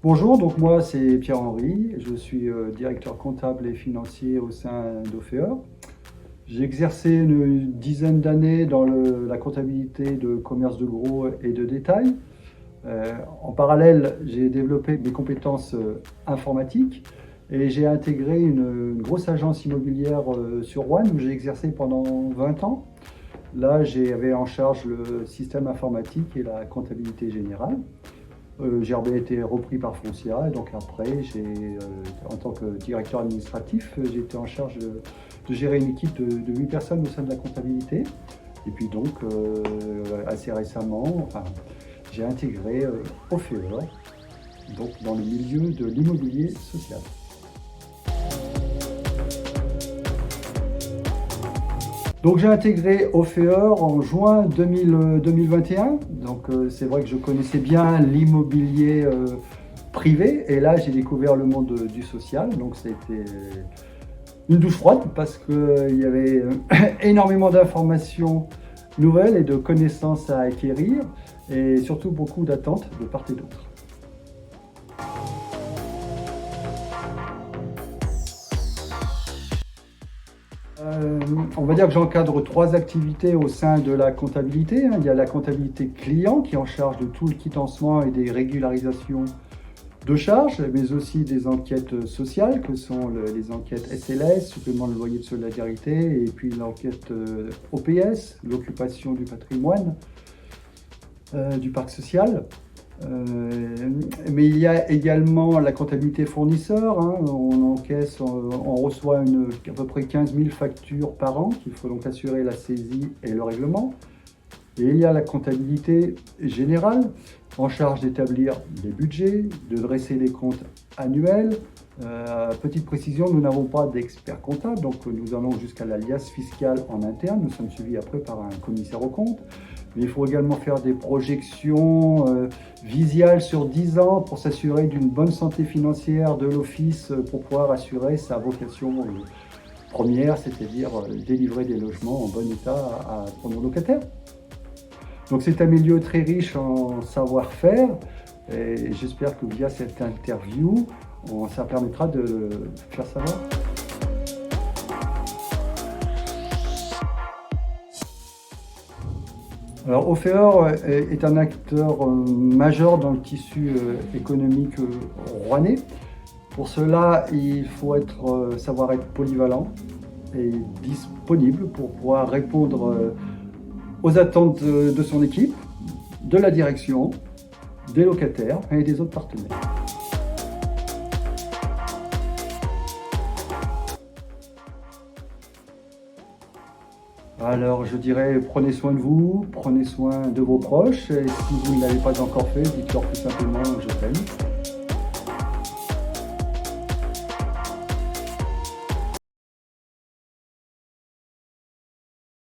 Bonjour, donc moi c'est Pierre-Henri, je suis directeur comptable et financier au sein d'Ophéor. J'ai exercé une dizaine d'années dans la comptabilité de commerce de gros et de détail. En parallèle, j'ai développé mes compétences informatiques et j'ai intégré une grosse agence immobilière sur Roanne où j'ai exercé pendant 20 ans. Là, j'avais en charge le système informatique et la comptabilité générale. GRB a été repris par Foncia et donc après, en tant que directeur administratif, j'ai été en charge de gérer une équipe de 8 personnes au sein de la comptabilité. Et puis donc, assez récemment, j'ai intégré Ophéor, donc dans le milieu de l'immobilier social. Donc j'ai intégré Ophéor en juin 2021. Donc c'est vrai que je connaissais bien l'immobilier privé et là j'ai découvert le monde du social. Donc c'était une douche froide parce qu'il y avait énormément d'informations nouvelles et de connaissances à acquérir et surtout beaucoup d'attentes de part et d'autre. On va dire que j'encadre 3 activités au sein de la comptabilité. Il y a la comptabilité client qui est en charge de tout le quitancement et des régularisations de charges, mais aussi des enquêtes sociales que sont les enquêtes SLS, supplément de loyer de solidarité, et puis l'enquête OPS, l'occupation du patrimoine du parc social. Mais il y a également la comptabilité fournisseur. On encaisse, on reçoit à peu près 15 000 factures par an qu'il faut donc assurer la saisie et le règlement. Et il y a la comptabilité générale en charge d'établir les budgets, de dresser les comptes annuels. Petite précision, nous n'avons pas d'expert comptable, donc nous allons jusqu'à l'alias fiscale en interne. Nous sommes suivis après par un commissaire aux comptes. Mais il faut également faire des projections visuelles sur 10 ans pour s'assurer d'une bonne santé financière de l'office pour pouvoir assurer sa vocation première, c'est-à-dire délivrer des logements en bon état pour nos locataires. Donc c'est un milieu très riche en savoir-faire et j'espère que via cette interview, ça permettra de le faire savoir. Alors Ophéor est un acteur majeur dans le tissu économique rouennais. Pour cela, il faut savoir être polyvalent et disponible pour pouvoir répondre aux attentes de son équipe, de la direction, des locataires et des autres partenaires. Alors je dirais prenez soin de vous, prenez soin de vos proches et si vous ne l'avez pas encore fait, dites-leur tout simplement je t'aime.